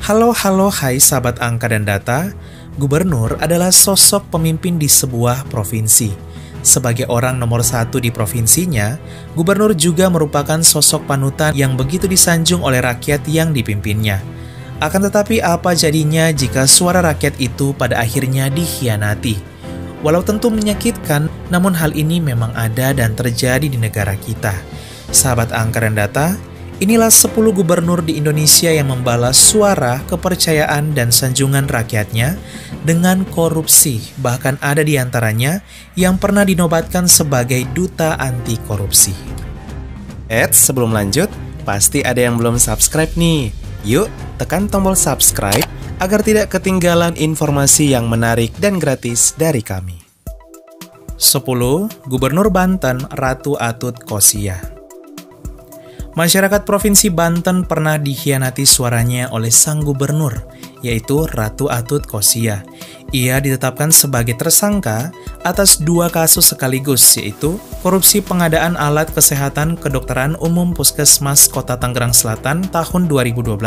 Halo, hai sahabat angka dan data. Gubernur adalah sosok pemimpin di sebuah provinsi. Sebagai orang nomor satu di provinsinya, gubernur juga merupakan sosok panutan yang begitu disanjung oleh rakyat yang dipimpinnya. Akan tetapi apa jadinya jika suara rakyat itu pada akhirnya dikhianati? Walau tentu menyakitkan, namun hal ini memang ada dan terjadi di negara kita. Sahabat angka dan data, inilah 10 gubernur di Indonesia yang membalas suara, kepercayaan, dan sanjungan rakyatnya dengan korupsi. Bahkan ada di antaranya yang pernah dinobatkan sebagai duta anti korupsi. Sebelum lanjut, pasti ada yang belum subscribe nih. Yuk, tekan tombol subscribe agar tidak ketinggalan informasi yang menarik dan gratis dari kami. 10. Gubernur Banten Ratu Atut Khosia. Masyarakat Provinsi Banten pernah dikhianati suaranya oleh sang gubernur, yaitu Ratu Atut Khosia. Ia ditetapkan sebagai tersangka atas 2 kasus sekaligus, yaitu korupsi pengadaan alat kesehatan kedokteran umum Puskesmas Kota Tangerang Selatan tahun 2012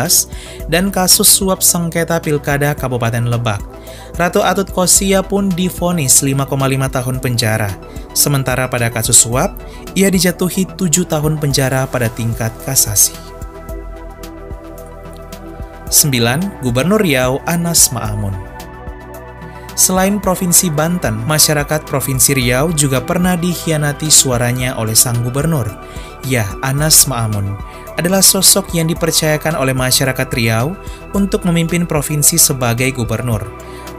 dan kasus suap sengketa Pilkada Kabupaten Lebak. Ratu Atut Khosia pun divonis 5,5 tahun penjara. Sementara pada kasus suap, ia dijatuhi 7 tahun penjara pada tingkat kasasi. 9. Gubernur Riau Anas Ma'amun. Selain Provinsi Banten, masyarakat Provinsi Riau juga pernah dikhianati suaranya oleh sang gubernur. Ya, Anas Ma'amun adalah sosok yang dipercayakan oleh masyarakat Riau untuk memimpin provinsi sebagai gubernur.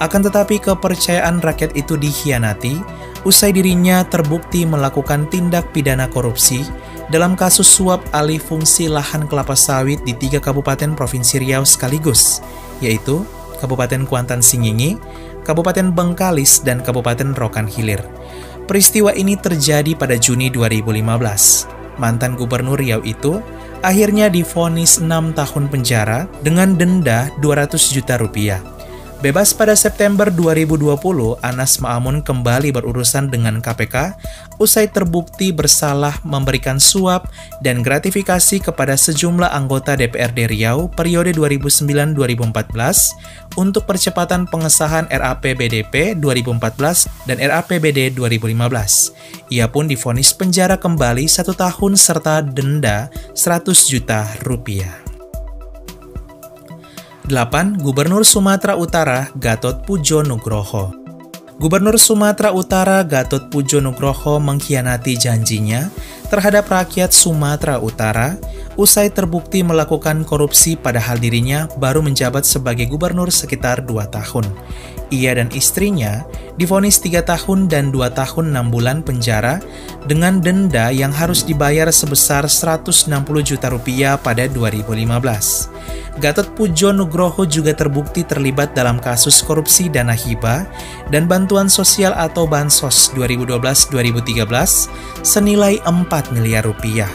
Akan tetapi kepercayaan rakyat itu dikhianati usai dirinya terbukti melakukan tindak pidana korupsi dalam kasus suap alih fungsi lahan kelapa sawit di 3 kabupaten Provinsi Riau sekaligus, yaitu Kabupaten Kuantan Singingi, Kabupaten Bengkalis, dan Kabupaten Rokan Hilir. Peristiwa ini terjadi pada Juni 2015. Mantan Gubernur Riau itu akhirnya divonis 6 tahun penjara dengan denda 200 juta rupiah. Bebas pada September 2020, Anas Ma'amun kembali berurusan dengan KPK usai terbukti bersalah memberikan suap dan gratifikasi kepada sejumlah anggota DPRD Riau periode 2009-2014 untuk percepatan pengesahan RAPBDP 2014 dan RAPBD 2015. Ia pun divonis penjara kembali 1 tahun serta denda 100 juta rupiah. 8. Gubernur Sumatera Utara Gatot Pujo Nugroho. Gubernur Sumatera Utara Gatot Pujo Nugroho mengkhianati janjinya terhadap rakyat Sumatera Utara usai terbukti melakukan korupsi padahal dirinya baru menjabat sebagai gubernur sekitar 2 tahun. Ia dan istrinya divonis 3 tahun dan 2 tahun 6 bulan penjara dengan denda yang harus dibayar sebesar 160 juta rupiah pada 2015. Gatot Pujo Nugroho juga terbukti terlibat dalam kasus korupsi dana hibah dan bantuan sosial atau Bansos 2012-2013 senilai 4 miliar rupiah.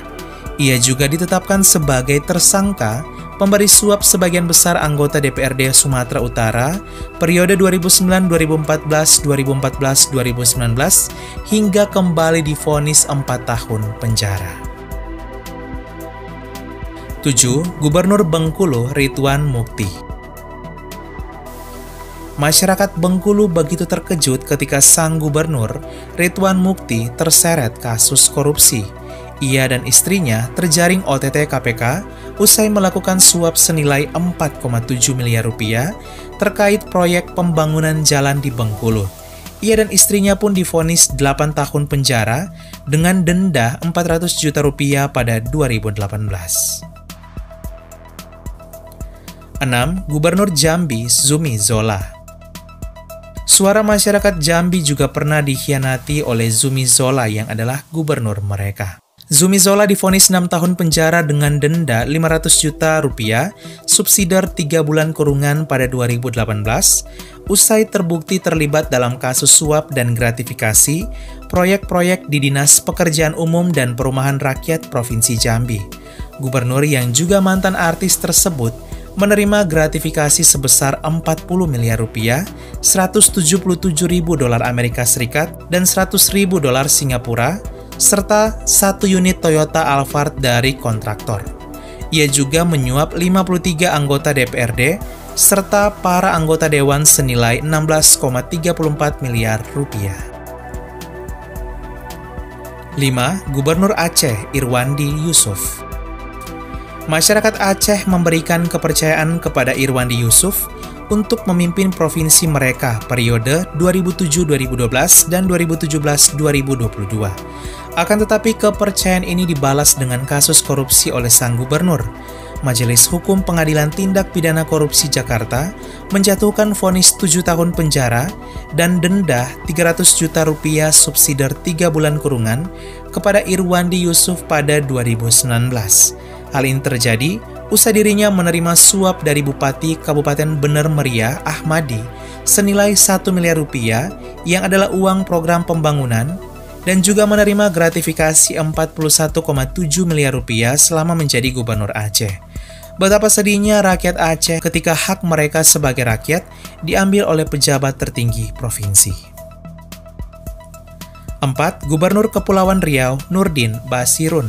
Ia juga ditetapkan sebagai tersangka pemberi suap sebagian besar anggota DPRD Sumatera Utara periode 2009-2014, 2014-2019 hingga kembali divonis 4 tahun penjara. 7. Gubernur Bengkulu Ridwan Mukti. Masyarakat Bengkulu begitu terkejut ketika sang gubernur Ridwan Mukti terseret kasus korupsi. Ia dan istrinya terjaring OTT KPK usai melakukan suap senilai 4,7 miliar rupiah terkait proyek pembangunan jalan di Bengkulu. Ia dan istrinya pun divonis 8 tahun penjara dengan denda 400 juta rupiah pada 2018. 6. Gubernur Jambi Zumi Zola. Suara masyarakat Jambi juga pernah dikhianati oleh Zumi Zola yang adalah gubernur mereka. Zumi Zola divonis 6 tahun penjara dengan denda 500 juta rupiah, subsidiar 3 bulan kurungan pada 2018, usai terbukti terlibat dalam kasus suap dan gratifikasi proyek-proyek di Dinas Pekerjaan Umum dan Perumahan Rakyat Provinsi Jambi. Gubernur yang juga mantan artis tersebut menerima gratifikasi sebesar 40 miliar rupiah, 177 ribu dolar Amerika Serikat, dan 100 ribu dolar Singapura, serta 1 unit Toyota Alphard dari kontraktor. Ia juga menyuap 53 anggota DPRD serta para anggota dewan senilai 16,34 miliar rupiah. 5. Gubernur Aceh Irwandi Yusuf. Masyarakat Aceh memberikan kepercayaan kepada Irwandi Yusuf untuk memimpin provinsi mereka periode 2007-2012 dan 2017-2022. Akan tetapi kepercayaan ini dibalas dengan kasus korupsi oleh sang gubernur. Majelis Hukum Pengadilan Tindak Pidana Korupsi Jakarta menjatuhkan vonis 7 tahun penjara dan denda 300 juta rupiah subsidiar 3 bulan kurungan kepada Irwandi Yusuf pada 2019. Hal ini terjadi usai dirinya menerima suap dari Bupati Kabupaten Bener Meriah Ahmadi senilai 1 miliar rupiah yang adalah uang program pembangunan dan juga menerima gratifikasi 41,7 miliar rupiah selama menjadi gubernur Aceh. Betapa sedihnya rakyat Aceh ketika hak mereka sebagai rakyat diambil oleh pejabat tertinggi provinsi. 4. Gubernur Kepulauan Riau Nurdin Basirun.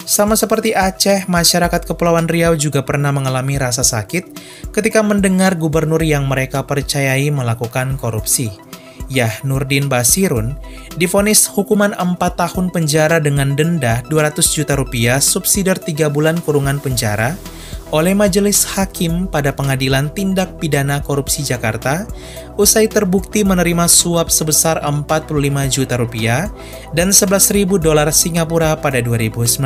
Sama seperti Aceh, masyarakat Kepulauan Riau juga pernah mengalami rasa sakit ketika mendengar gubernur yang mereka percayai melakukan korupsi. Yah Nurdin Basirun divonis hukuman 4 tahun penjara dengan denda 200 juta rupiah subsidiar 3 bulan kurungan penjara oleh Majelis Hakim pada Pengadilan Tindak Pidana Korupsi Jakarta usai terbukti menerima suap sebesar 45 juta rupiah dan 11.000 dolar Singapura pada 2019.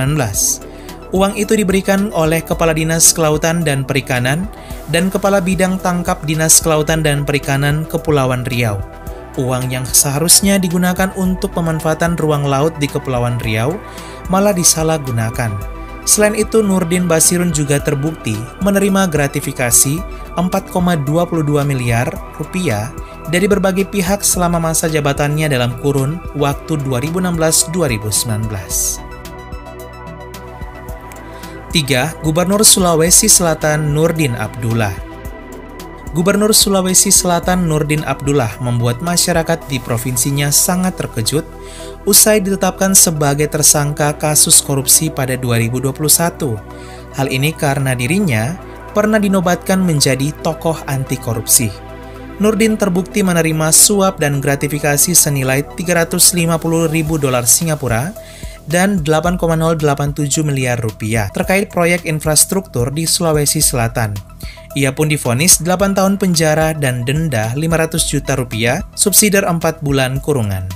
Uang itu diberikan oleh Kepala Dinas Kelautan dan Perikanan dan Kepala Bidang Tangkap Dinas Kelautan dan Perikanan Kepulauan Riau. Uang yang seharusnya digunakan untuk pemanfaatan ruang laut di Kepulauan Riau malah disalahgunakan. Selain itu, Nurdin Basirun juga terbukti menerima gratifikasi 4,22 miliar rupiah dari berbagai pihak selama masa jabatannya dalam kurun waktu 2016-2019. 3. Gubernur Sulawesi Selatan Nurdin Abdullah. Gubernur Sulawesi Selatan Nurdin Abdullah membuat masyarakat di provinsinya sangat terkejut usai ditetapkan sebagai tersangka kasus korupsi pada 2021. Hal ini karena dirinya pernah dinobatkan menjadi tokoh anti korupsi. Nurdin terbukti menerima suap dan gratifikasi senilai 350.000 dolar Singapura dan 8,087 miliar rupiah terkait proyek infrastruktur di Sulawesi Selatan. Ia pun divonis 8 tahun penjara dan denda 500 juta rupiah subsidiar 4 bulan kurungan.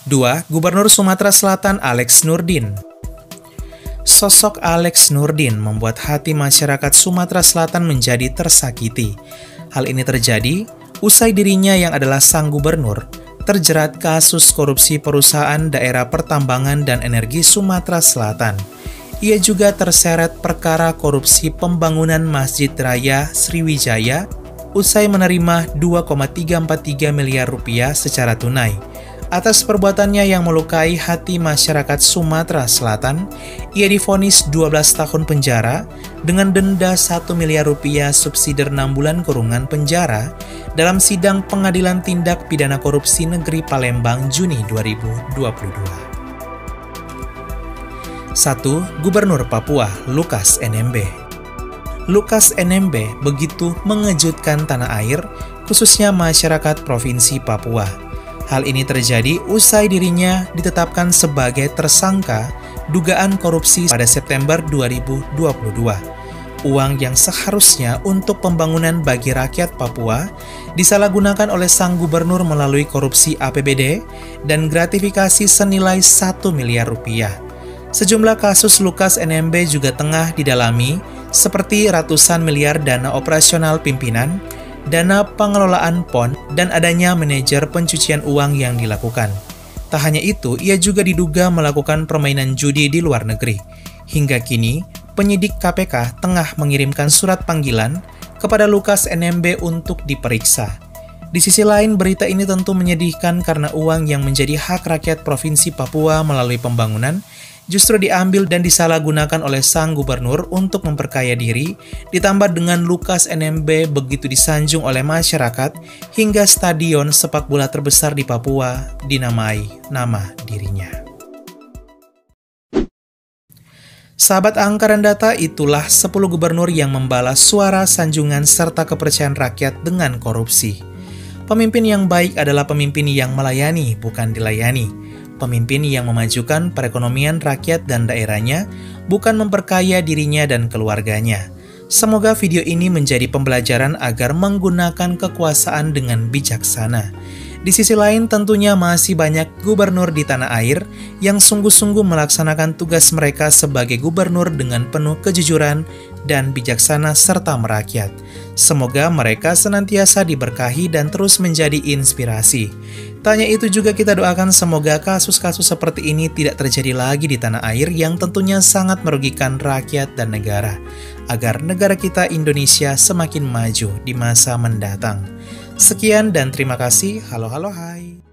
2. Gubernur Sumatera Selatan Alex Nurdin. Sosok Alex Nurdin membuat hati masyarakat Sumatera Selatan menjadi tersakiti. Hal ini terjadi usai dirinya yang adalah sang gubernur terjerat kasus korupsi perusahaan daerah pertambangan dan energi Sumatera Selatan. Ia juga terseret perkara korupsi pembangunan Masjid Raya Sriwijaya usai menerima 2,343 miliar rupiah secara tunai. Atas perbuatannya yang melukai hati masyarakat Sumatera Selatan, ia divonis 12 tahun penjara dengan denda 1 miliar rupiah subsidiar 6 bulan kurungan penjara dalam sidang Pengadilan Tindak Pidana Korupsi Negeri Palembang Juni 2022. 1. Gubernur Papua Lukas NMB. Lukas NMB begitu mengejutkan tanah air, khususnya masyarakat Provinsi Papua. Hal ini terjadi usai dirinya ditetapkan sebagai tersangka dugaan korupsi pada September 2022. Uang yang seharusnya untuk pembangunan bagi rakyat Papua disalahgunakan oleh sang gubernur melalui korupsi APBD dan gratifikasi senilai 1 miliar rupiah. Sejumlah kasus Lukas NMB juga tengah didalami, seperti ratusan miliar dana operasional pimpinan, dana pengelolaan PON, dan adanya manajer pencucian uang yang dilakukan. Tak hanya itu, ia juga diduga melakukan permainan judi di luar negeri. Hingga kini, penyidik KPK tengah mengirimkan surat panggilan kepada Lukas NMB untuk diperiksa. Di sisi lain, berita ini tentu menyedihkan karena uang yang menjadi hak rakyat Provinsi Papua melalui pembangunan justru diambil dan disalahgunakan oleh sang gubernur untuk memperkaya diri, ditambah dengan Lukas NMB begitu disanjung oleh masyarakat hingga stadion sepak bola terbesar di Papua dinamai nama dirinya. Sahabat Angka dan Data, itulah 10 gubernur yang membalas suara sanjungan serta kepercayaan rakyat dengan korupsi. Pemimpin yang baik adalah pemimpin yang melayani, bukan dilayani. Pemimpin yang memajukan perekonomian rakyat dan daerahnya, bukan memperkaya dirinya dan keluarganya. Semoga video ini menjadi pembelajaran agar menggunakan kekuasaan dengan bijaksana. Di sisi lain, tentunya masih banyak gubernur di tanah air yang sungguh-sungguh melaksanakan tugas mereka sebagai gubernur dengan penuh kejujuran dan bijaksana serta merakyat. Semoga mereka senantiasa diberkahi dan terus menjadi inspirasi. Tak hanya itu juga kita doakan semoga kasus-kasus seperti ini tidak terjadi lagi di tanah air yang tentunya sangat merugikan rakyat dan negara, agar negara kita Indonesia semakin maju di masa mendatang. Sekian dan terima kasih. Halo, halo, hai.